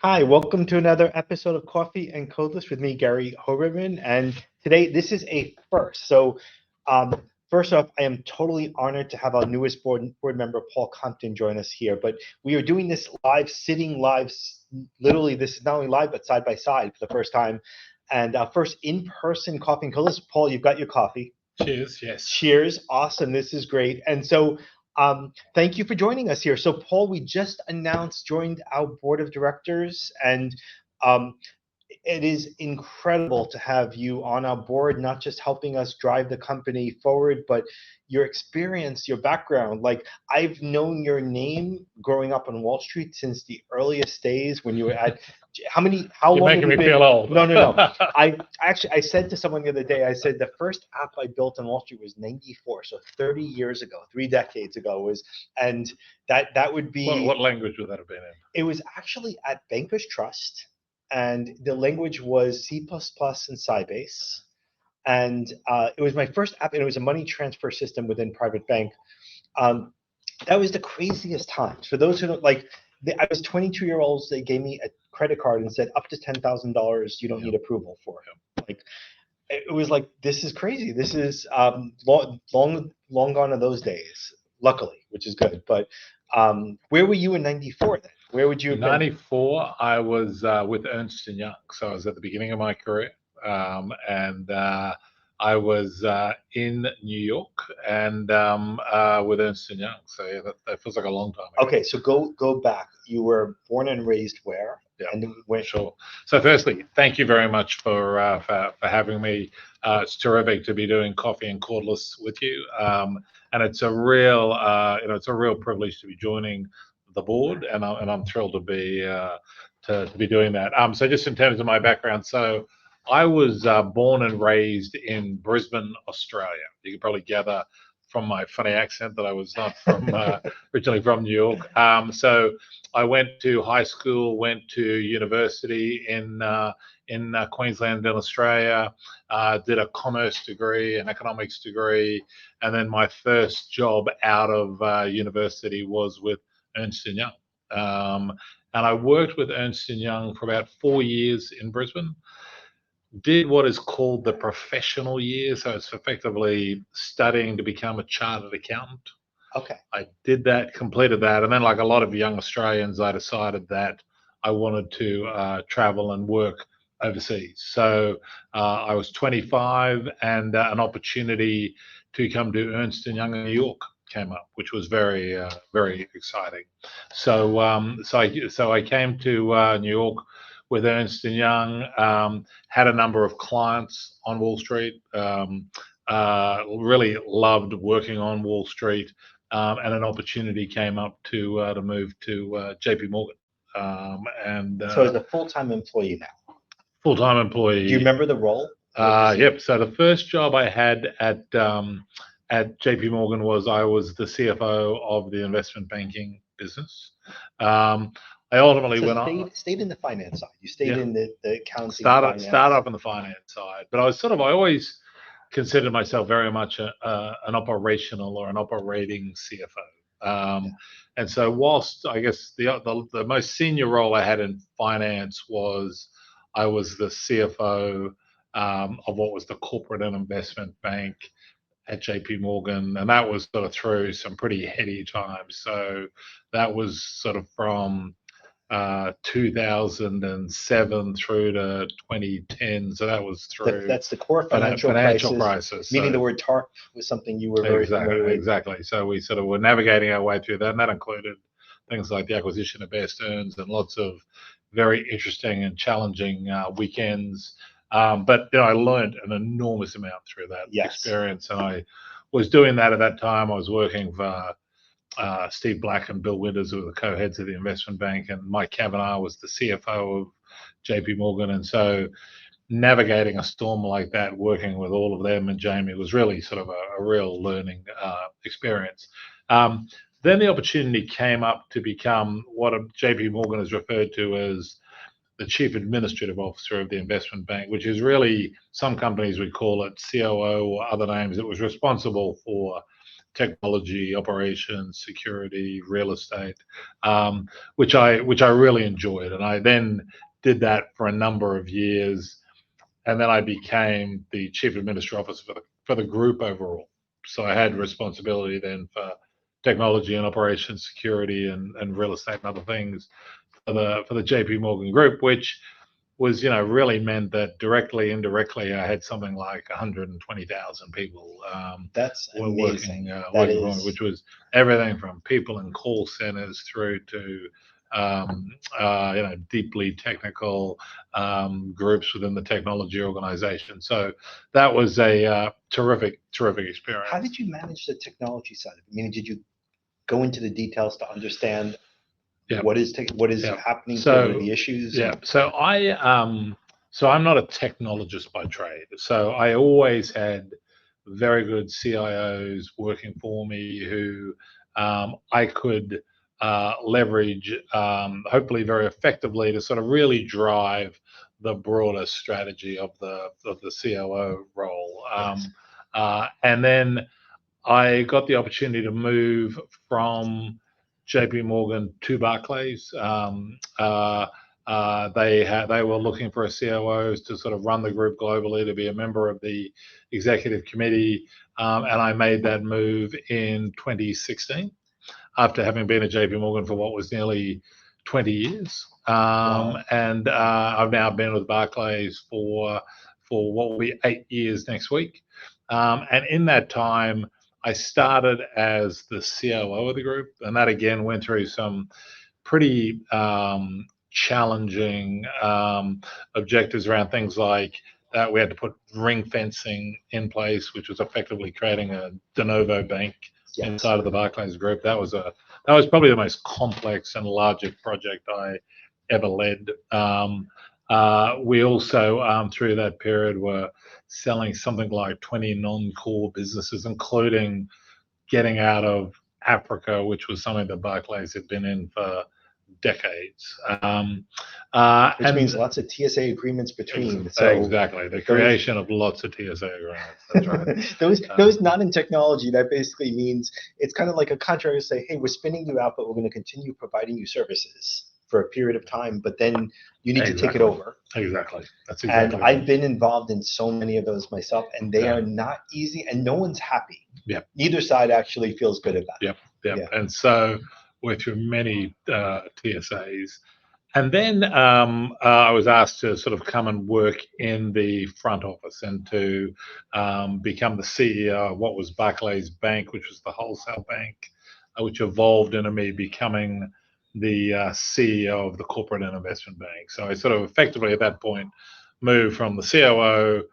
Hi, welcome to another episode of Coffee and Codeless with me, Gary Hoberman. And today, this is a first. Um, first off, I am totally honored to have our newest board member, Paul Compton, join us here. But we are doing this live, sitting live. Literally, this is not only live, but side by side for the first time. And first in-person Coffee and Codeless. Paul, you've got your coffee. Cheers, yes. Cheers. Awesome. This is great. Thank you for joining us here. So, Paul, we just joined our board of directors, and um, it is incredible to have you on our board, not just helping us drive the company forward, but your experience, your background. Like, I've known your name growing up on Wall Street since the earliest days when you were at how You're long making have me you been? feel old. No. I said to someone the other day, I said the first app I built on Wall Street was 94, so 30 years ago, 3 decades ago and that would be What language would that have been in? It was actually at Bankers Trust, and the language was C++ and Sybase. And it was my first app, and it was a money transfer system within private bank. Um, that was the craziest times. For those who don't I was 22-year-olds. They gave me a credit card and said up to $10,000 you don't need approval for. Like, it was like, this is crazy. This is long gone are those days, luckily, which is good. But where were you in 94 then? Where would you have In been? 94, I was with Ernst & Young. So I was at the beginning of my career. I was in New York and with Ernst & Young. So yeah, that feels like a long time ago. Okay, so go back. You were born and raised where? Yeah, and where? Sure. So firstly, thank you very much for having me. It's terrific to be doing Coffee and Cordless with you, and it's a real privilege to be joining the board, and I'm thrilled to be doing that. So just in terms of my background, so I was born and raised in Brisbane, Australia. You can probably gather from my funny accent that I was not from originally from New York. So I went to high school, went to university in Queensland in Australia, did a commerce degree, an economics degree, and then my first job out of university was with Ernst & Young. And I worked with Ernst & Young for about 4 years in Brisbane. Did what is called the professional year, so it's effectively studying to become a chartered accountant. Okay. I did that, completed that, and then, like a lot of young Australians, I decided that I wanted to travel and work overseas. So I was 25, and an opportunity to come to Ernst & Young in New York came up, which was very exciting. So I came to New York with Ernst & Young, had a number of clients on Wall Street, really loved working on Wall Street, and an opportunity came up to move to JP Morgan. So as a full-time employee now? Full-time employee. Do you remember the role? Yep. So the first job I had at JP Morgan was I was the CFO of the investment banking business. I ultimately stayed in the finance side. You stayed in the accounting. Started up in the finance side, but I always considered myself very much an operational or an operating CFO. And so whilst I guess the most senior role I had in finance was I was the CFO of what was the corporate and investment bank at JP Morgan, and that was sort of through some pretty heady times. So that was sort of from 2007 through to 2010. So that was through that's the core financial crisis. Meaning the word TARP was something you were very familiar with. Exactly. So we sort of were navigating our way through that, and that included things like the acquisition of Bear Stearns and lots of very interesting and challenging weekends. But I learned an enormous amount through that experience, and I was doing that at that time. I was working for Steve Black and Bill Winters, who were the co-heads of the investment bank, and Mike Kavanagh was the CFO of JP Morgan. And so navigating a storm like that, working with all of them and Jamie, was really sort of a real learning experience. Then the opportunity came up to become what JP Morgan is referred to as the chief administrative officer of the investment bank, which is really, some companies would call it COO or other names. It was responsible for technology, operations, security, real estate, which I really enjoyed. And I then did that for a number of years, and then I became the chief administrative officer for the group overall. So I had responsibility then for technology and operations, security, and real estate and other things for the JP Morgan Group, which was, really meant that directly, indirectly, I had something like 120,000 people That's amazing. working for me, which was everything from people in call centers through to deeply technical groups within the technology organization. So that was a terrific experience. How did you manage the technology side of it? I mean, did you go into the details to understand what is happening, to the issues? Yeah. So I'm not a technologist by trade. So I always had very good CIOs working for me who I could leverage, hopefully very effectively, to sort of really drive the broader strategy of the COO role. And then I got the opportunity to move from JP Morgan to Barclays. They were looking for a COO to sort of run the group globally, to be a member of the executive committee, and I made that move in 2016 after having been at JP Morgan for what was nearly 20 years. Wow. And I've now been with Barclays for what will be 8 years next week. And in that time, I started as the COO of the group, and that again went through some pretty challenging objectives around things like that. We had to put ring fencing in place, which was effectively creating a de novo bank inside of the Barclays group. That was probably the most complex and largest project I ever led. We also, through that period, were selling something like 20 non-core businesses, including getting out of Africa, which was something that Barclays had been in for decades. Which means lots of TSA agreements between. Exactly. The creation of lots of TSA agreements. That's right. those not in technology, that basically means it's kind of like a contract to say, hey, we're spinning you out, but we're going to continue providing you services for a period of time, but then you need to take it over. Exactly. That's exactly. And I've been involved in so many of those myself, and they are not easy, and no one's happy. Yep. Neither side actually feels good about it. Yep. And so we're through many TSAs. And then I was asked to sort of come and work in the front office and to become the CEO of what was Barclays Bank, which was the wholesale bank, which evolved into me becoming the CEO of the corporate and investment bank. So I sort of effectively at that point moved from the COO,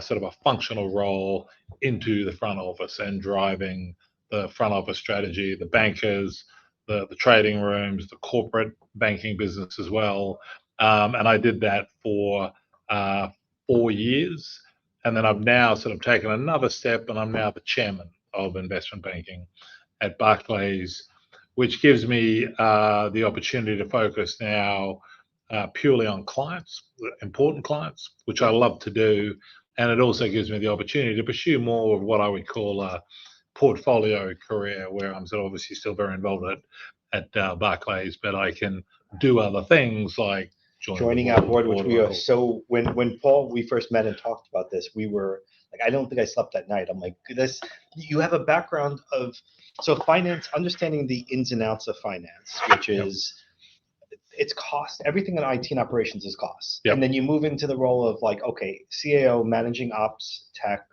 sort of a functional role, into the front office and driving the front office strategy, the bankers, the trading rooms, the corporate banking business as well. And I did that for 4 years. And then I've now sort of taken another step, and I'm now the chairman of investment banking at Barclays, which gives me the opportunity to focus now purely on clients, important clients, which I love to do. And it also gives me the opportunity to pursue more of what I would call a portfolio career, where I'm sort of obviously still very involved at Barclays, but I can do other things like joining our board, which we are. So when Paul, we first met and talked about this, we were like, I don't think I slept that night. I'm like, you have a background of finance, understanding the ins and outs of finance, which is it's cost. Everything in IT and operations is cost. Yep. And then you move into the role of like, okay, CAO, managing ops, tech,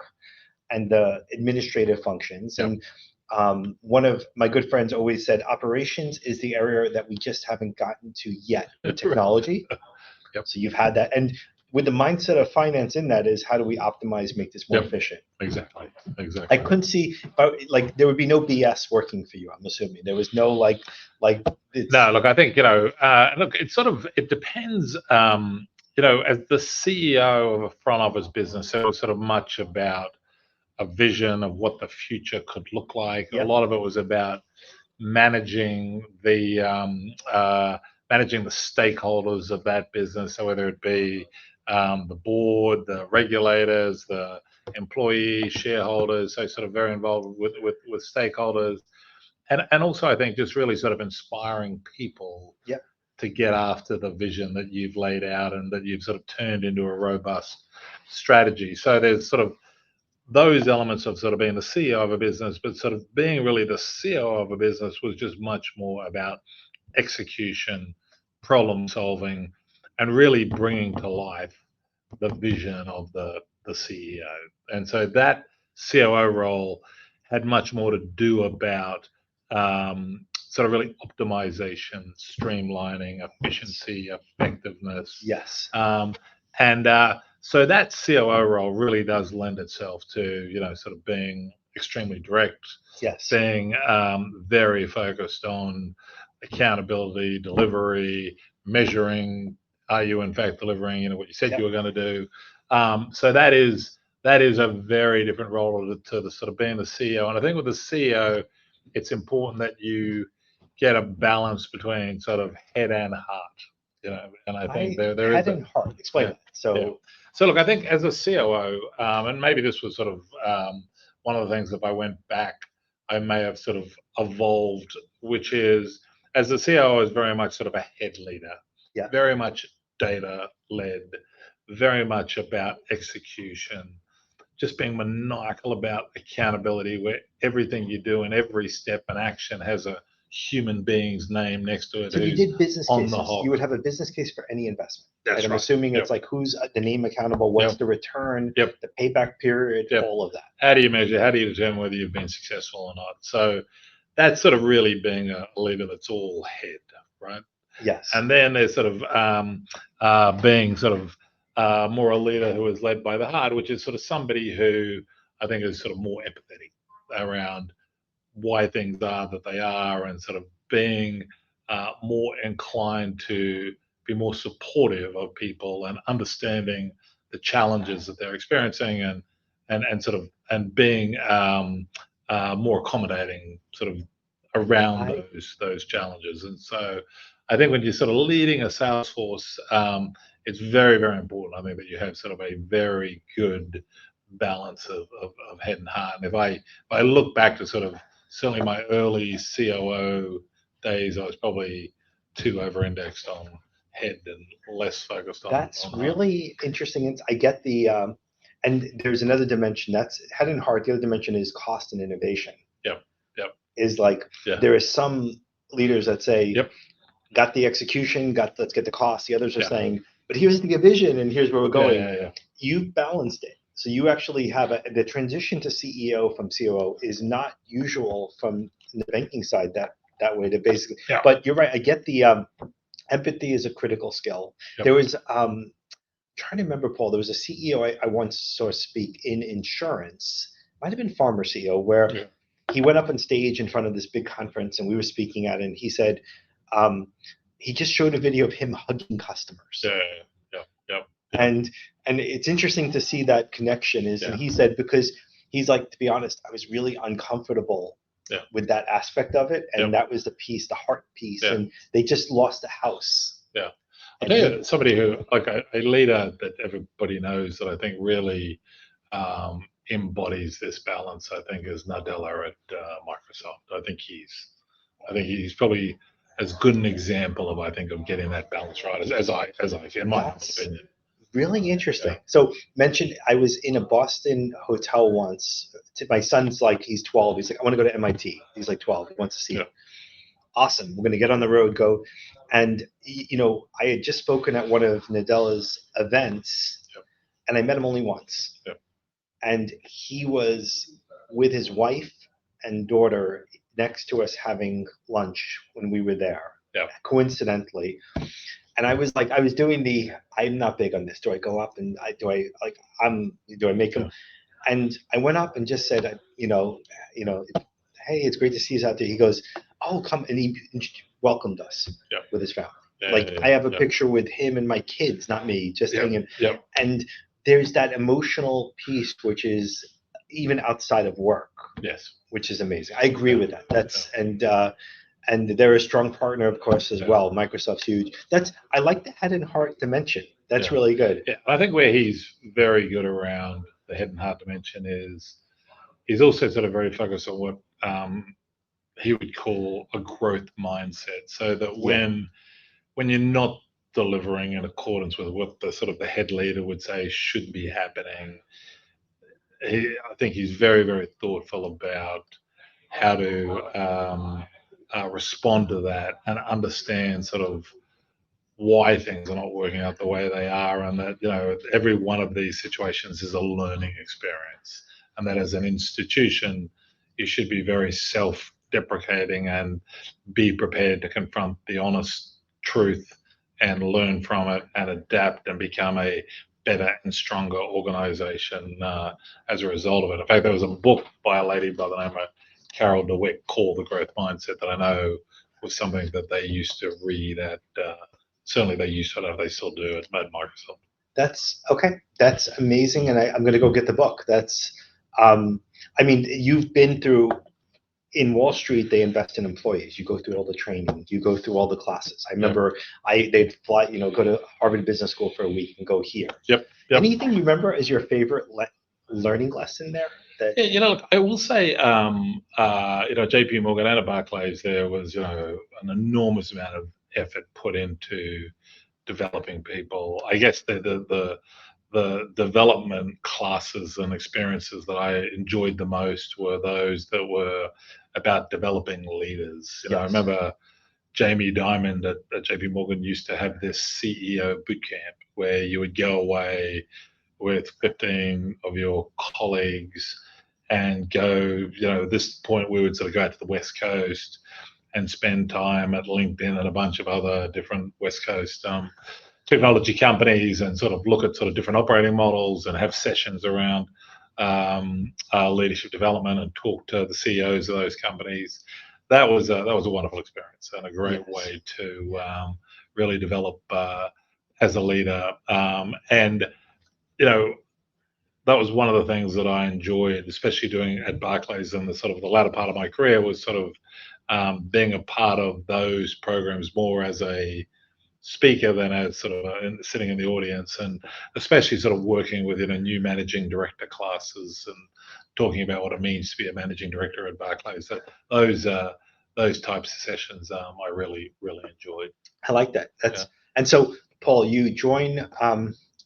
and the administrative functions. Yep. And one of my good friends always said, operations is the area that we just haven't gotten to yet with technology. Yep. So you've had that. And with the mindset of finance in that is, how do we optimize, make this more efficient? Exactly. I couldn't see, like, there would be no BS working for you, I'm assuming. There was no like. No, look, I think, look, it depends. As the CEO of a front office business, it was sort of much about a vision of what the future could look like. Yep. A lot of it was about managing the stakeholders of that business. So whether it be the board, the regulators, the employees, shareholders, so sort of very involved with stakeholders. And also, I think just really sort of inspiring people to get after the vision that you've laid out and that you've sort of turned into a robust strategy. So there's sort of those elements of sort of being the CEO of a business, but sort of being really the CEO of a business was just much more about execution, problem solving, and really bringing to life the vision of the CEO. And so that COO role had much more to do about sort of really optimization, streamlining, efficiency, effectiveness. Yes. So that COO role really does lend itself to, sort of being extremely direct, being very focused on accountability, delivery, measuring. Are you in fact delivering, what you said you were going to do? So that is a very different role to the sort of being the CEO. And I think with the CEO, it's important that you get a balance between sort of head and heart. And I think there is head and heart. Explain that. So look, I think as a COO, and maybe this was sort of one of the things, if I went back, I may have sort of evolved, which is, as a COO is very much sort of a head leader, very much data-led, very much about execution, just being maniacal about accountability, where everything you do and every step and action has a human being's name next to it. So you did business cases. You would have a business case for any investment. That's I'm right. assuming it's like who's the name accountable, what's the return, the payback period, all of that. How do you measure? How do you determine whether you've been successful or not? So that's sort of really being a leader that's all head, right? Yes. And then there's sort of being sort of more a leader who is led by the heart, which is sort of somebody who I think is sort of more empathetic around why things are that they are, and sort of being more inclined to be more supportive of people and understanding the challenges that they're experiencing, and sort of being more accommodating sort of around those challenges. And so I think when you're sort of leading a sales force, it's very, very important, I think, that you have sort of a very good balance of head and heart. And if I look back to sort of certainly my early COO days, I was probably too over-indexed on head and less focused on. That's really interesting. I get the, and there's another dimension that's head and heart. The other dimension is cost and innovation. Yep. Is like there is some leaders that say, got the execution, let's get the cost. The others are saying, but here's the vision and here's where we're going. You've balanced it. So you actually have the transition to CEO from COO is not usual from the banking side that way to basically, but you're right. I get the empathy is a critical skill. There was, trying to remember, Paul, there was a CEO I once saw speak in insurance, might've been Farmer CEO, where he went up on stage in front of this big conference and we were speaking at it, and he said, he just showed a video of him hugging customers. And it's interesting to see that connection and he said, because he's like, to be honest, I was really uncomfortable with that aspect of it. And that was the piece, the heart piece. And they just lost a house. I'll tell you, somebody who, like a leader that everybody knows that I think really embodies this balance, I think, is Nadella at Microsoft. I think he's probably as good an example of, I think, of getting that balance right as I in my opinion. Really interesting. So mentioned, I was in a Boston hotel once. My son's like, he's 12. He's like, I want to go to MIT. He's like 12. He wants to see it. Awesome. We're going to get on the road, go. And, I had just spoken at one of Nadella's events and I met him only once. And he was with his wife and daughter next to us having lunch when we were there, coincidentally. And I was like, I'm not big on this. Do I go up and do I make him? And I went up and just said, hey, it's great to see you out there. He goes, oh, come. And he welcomed us with his family. I have a picture with him and my kids, not me, just hanging. And there's that emotional piece, which is even outside of work, which is amazing. I agree with that. and they're a strong partner, of course, as well. Microsoft's huge. I like the head and heart dimension. That's really good. Yeah, I think where he's very good around the head and heart dimension is he's also sort of very focused on what he would call a growth mindset. So that when you're not delivering in accordance with what the sort of the head leader would say should be happening, I think he's very, very thoughtful about how to respond to that and understand sort of why things are not working out the way they are, and that every one of these situations is a learning experience, and that as an institution you should be very self-deprecating and be prepared to confront the honest truth and learn from it and adapt and become a better and stronger organization as a result of it. In fact, there was a book by a lady by the name of Carol DeWitt called The Growth Mindset that I know was something that they used to read at certainly they used to, they still do at Microsoft. That's okay. That's amazing, and I'm going to go get the book. That's, I mean, you've been through. In Wall Street, they invest in employees. You go through all the training. You go through all the classes. I remember they'd fly, go to Harvard Business School for a week and go here. Yep. Anything you remember as your favorite learning lesson there? Yeah, I will say, JP Morgan and at Barclays, there was, an enormous amount of effort put into developing people. I guess the development classes and experiences that I enjoyed the most were those that were about developing leaders. I remember Jamie Dimon at JP Morgan used to have this CEO boot camp where you would go away with 15 of your colleagues and go, at this point we would sort of go out to the West Coast and spend time at LinkedIn and a bunch of other different West Coast technology companies and sort of look at sort of different operating models and have sessions around leadership development and talk to the CEOs of those companies. That was a wonderful experience and a great way to really develop as a leader. And that was one of the things that I enjoyed, especially doing at Barclays in the sort of the latter part of my career, was sort of being a part of those programs more as a speaker than as sort of sitting in the audience, and especially sort of working within a new managing director classes and talking about what it means to be a managing director at Barclays. So those types of sessions I really, really enjoyed. I like that. And so, Paul, you join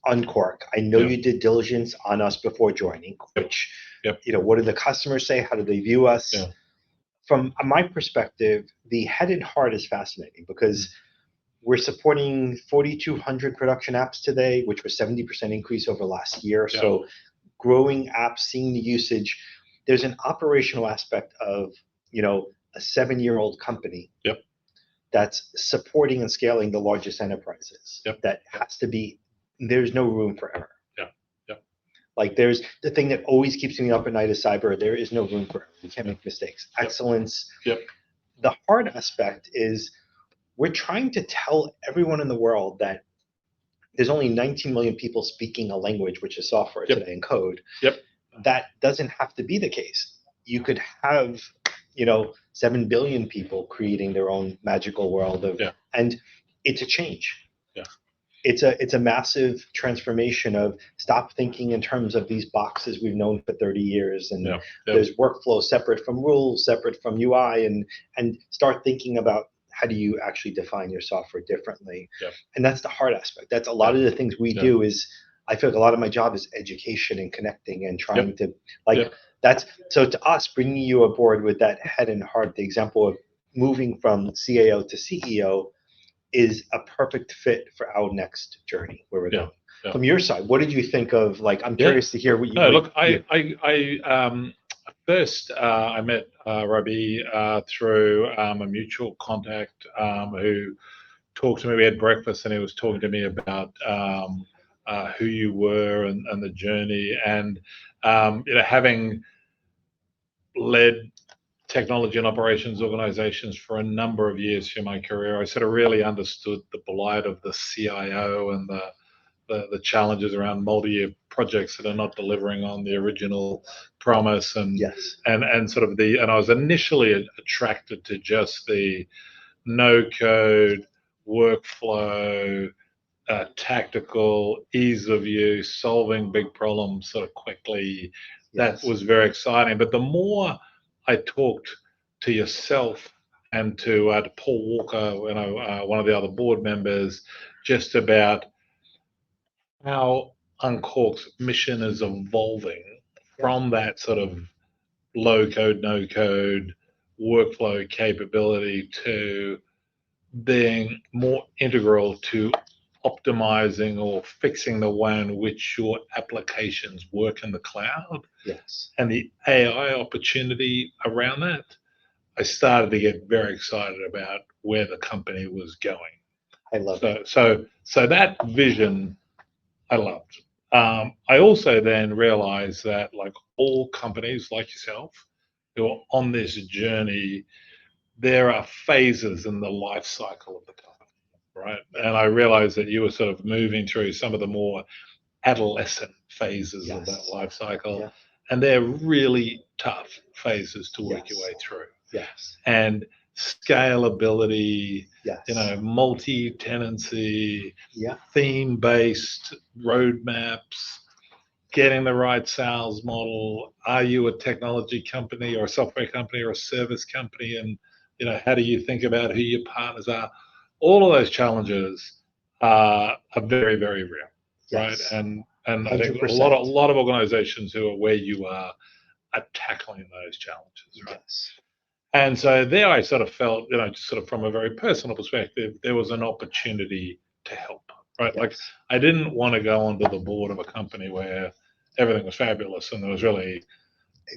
Unqork. I know you did diligence on us before joining, which, what did the customers say? How did they view us? From my perspective, the head and heart is fascinating because we're supporting 4,200 production apps today, which was 70% increase over last year. So growing apps, seeing the usage. There's an operational aspect of, a 7-year-old company that's supporting and scaling the largest enterprises. That has to be, there's no room for error. Like there's the thing that always keeps me up at night is cyber. There is no room for error. You can't make mistakes. Excellence. The hard aspect is we're trying to tell everyone in the world that there's only 19 million people speaking a language, which is software today and code. That doesn't have to be the case. You could have, 7 billion people creating their own magical world of, and it's a change. It's a massive transformation of stop thinking in terms of these boxes we've known for 30 years, and there's workflow separate from rules, separate from UI, and start thinking about how do you actually define your software differently. And that's the hard aspect. That's a lot of the things we do is, I feel like a lot of my job is education and connecting and trying to that's, so to us, bringing you aboard with that head and heart, the example of moving from CAO to CEO is a perfect fit for our next journey where we're going. From your side, what did you think of, I'm curious to hear what you look, I first I met Rabi through a mutual contact who talked to me. We had breakfast and he was talking to me about who you were and the journey, and having led technology and operations organizations for a number of years through my career, I sort of really understood the blight of the CIO and the challenges around multi-year projects that are not delivering on the original promise, and Yes. and sort of and I was initially attracted to just the no code workflow, tactical ease of use, solving big problems sort of quickly. That Yes. was very exciting. But the more I talked to yourself and to Paul Walker, one of the other board members, just about how Unqork's mission is evolving from that sort of low code, no code workflow capability to being more integral to optimizing or fixing the way in which your applications work in the cloud, Yes. and the AI opportunity around that, I started to get very excited about where the company was going. I love it. So that vision I loved. I also then realized that, like all companies like yourself who are on this journey, there are phases in the life cycle of the company, right? And I realized that you were sort of moving through some of the more adolescent phases of that life cycle, Yeah. and they're really tough phases to work your way through. Yes. And scalability, Yes. multi-tenancy, Yeah. theme-based roadmaps, getting the right sales model. Are you a technology company or a software company or a service company? And how do you think about who your partners are? All of those challenges are very, very real, right? Yes. And I think a 100%. lot of organizations who are where you are tackling those challenges, right? Yes. And so there I sort of felt, just sort of from a very personal perspective, there was an opportunity to help, right? Yes. Like I didn't want to go onto the board of a company where everything was fabulous and there was really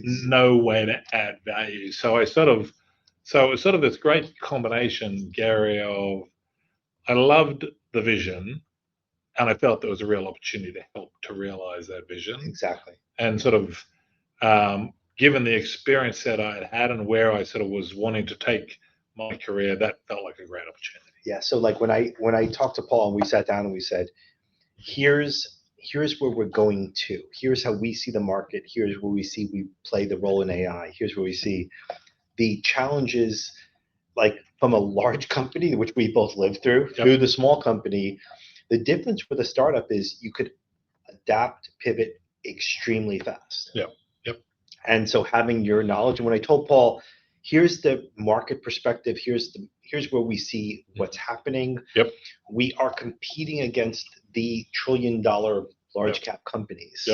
no way to add value. So it was sort of this great combination, Gary, of I loved the vision and I felt there was a real opportunity to help to realize that vision. Exactly. And sort of given the experience that I had had and where I sort of was wanting to take my career, that felt like a great opportunity. Yeah. So like when I talked to Paul and we sat down and we said, here's where we're going to. Here's how we see the market. Here's where we see we play the role in AI. Here's where we see the challenges, like from a large company, which we both lived through, to the small company. The difference with a startup is you could adapt, pivot extremely fast. Yep. And so having your knowledge, and when I told Paul, here's the market perspective, here's where we see what's happening. Yep. We are competing against the trillion-dollar large cap companies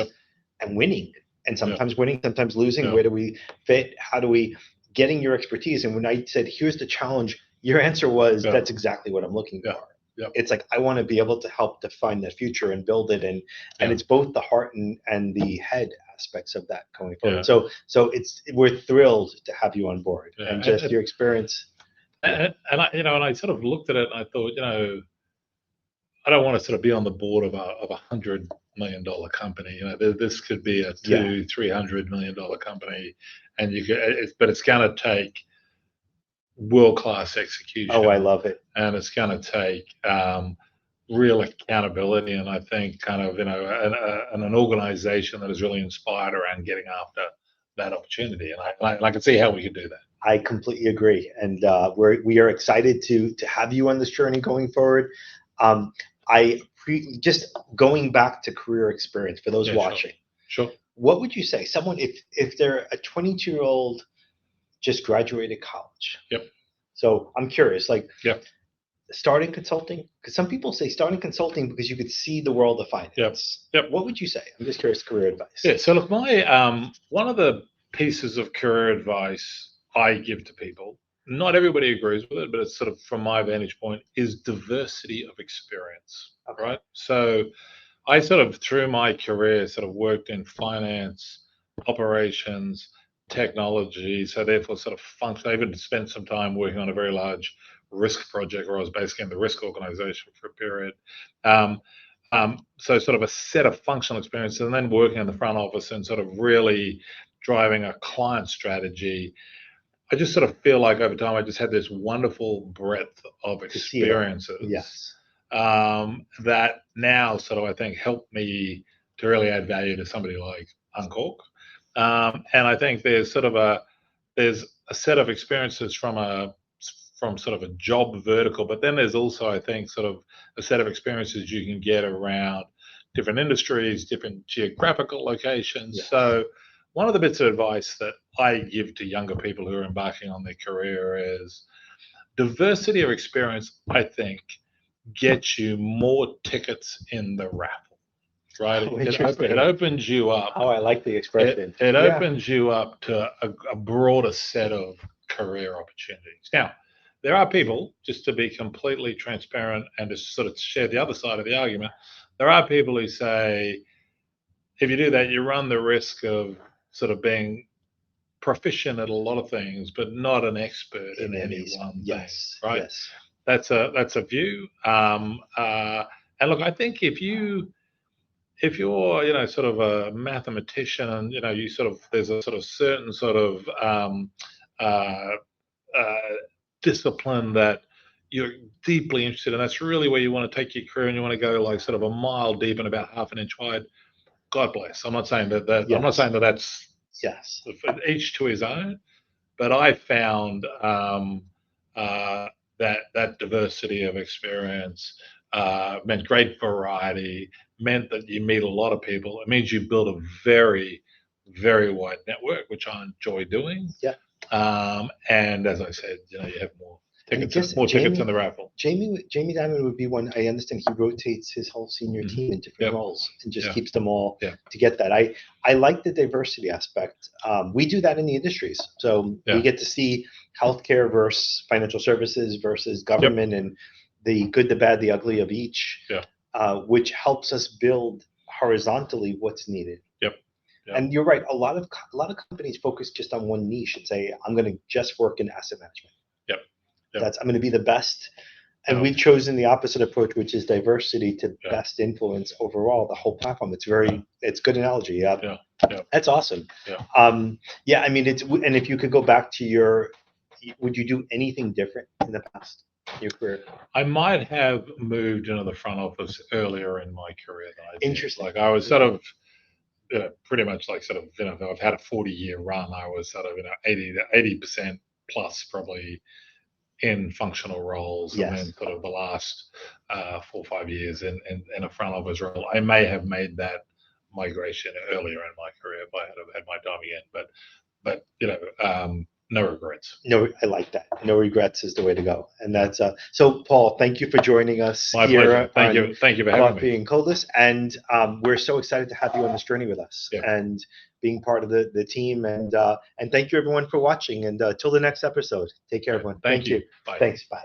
and winning, and sometimes winning, sometimes losing. Where do we fit? How do we getting your expertise? And when I said, here's the challenge, your answer was, that's exactly what I'm looking for. It's like, I want to be able to help define the future and build it. And it's both the heart and the head aspects of that going forward. So we're thrilled to have you on board and just your experience. And I sort of looked at it and I thought, I don't want to sort of be on the board of a $100 million company. This could be a $200-300 million company, and but it's going to take world-class execution. Oh, I love it. And it's going to take real accountability, and I think kind of an organization that is really inspired around getting after that opportunity. And I can see how we could do that. I completely agree, and we are excited to have you on this journey going forward. Just going back to career experience for those watching. Sure. What would you say? Someone, if they're a 22-year-old just graduated college. Yep. So I'm curious, like, starting consulting, because some people say starting consulting because you could see the world of finance. Yep. What would you say? I'm just curious, career advice. Yeah. So look, my one of the pieces of career advice I give to people, not everybody agrees with it, but it's sort of from my vantage point, is diversity of experience. Okay. Right. So I sort of through my career sort of worked in finance, operations, technology. So therefore sort of function. I even spent some time working on a very large risk project where I was basically in the risk organization for a period. So sort of a set of functional experiences, and then working in the front office and sort of really driving a client strategy. I just sort of feel like over time I just had this wonderful breadth of experiences. Yes. That now sort of I think helped me to really add value to somebody like Unqork. And I think there's a set of experiences from sort of a job vertical, but then there's also, I think, sort of a set of experiences you can get around different industries, different geographical locations. Yes. So one of the bits of advice that I give to younger people who are embarking on their career is diversity of experience, I think, gets you more tickets in the raffle, right? Oh, It interesting. opens you up. Oh, I like the expression. It Yeah. opens you up to a broader set of career opportunities. Now, there are people, just to be completely transparent and to sort of share the other side of the argument, there are people who say, if you do that, you run the risk of sort of being proficient at a lot of things, but not an expert in any one Yes. thing, right? Yes. That's a view. And look, I think if you're sort of a mathematician and you sort of there's a sort of certain sort of uh, discipline that you're deeply interested in, that's really where you want to take your career, and you want to go like sort of a mile deep and about half an inch wide. God bless. I'm not saying that Yes. I'm not saying that that's Yes. each to his own, but I found that diversity of experience meant great variety, meant that you meet a lot of people. It means you build a very, very wide network, which I enjoy doing. Yeah. And as I said, you have more tickets in the raffle. Jamie Dimon would be one. I understand he rotates his whole senior team in different roles and just keeps them all to get that. I like the diversity aspect. We do that in the industries. So we get to see healthcare versus financial services versus government and the good, the bad, the ugly of each, which helps us build horizontally what's needed. And you're right. A lot of companies focus just on one niche and say, I'm going to just work in asset management. I'm going to be the best. And we've chosen the opposite approach, which is diversity to best influence overall the whole platform. It's good analogy. That's awesome. I mean, and if you could go back to would you do anything different in the past in your career? I might have moved into the front office earlier in my career than I did. Interesting. Like I was sort of pretty much like sort of, I've had a 40-year run. I was sort of 80% plus probably in functional roles, and then sort of the last 4 or 5 years in a front office role. I may have made that migration earlier in my career if I had had my time again, but no regrets. No, I like that. No regrets is the way to go. And that's so. Paul, thank you for joining us. My pleasure. Thank you for having me. And Codeless, and we're so excited to have you on this journey with us and being part of the team. And thank you everyone for watching. And till the next episode, take care, everyone. Thank you. Bye. Thanks. Bye.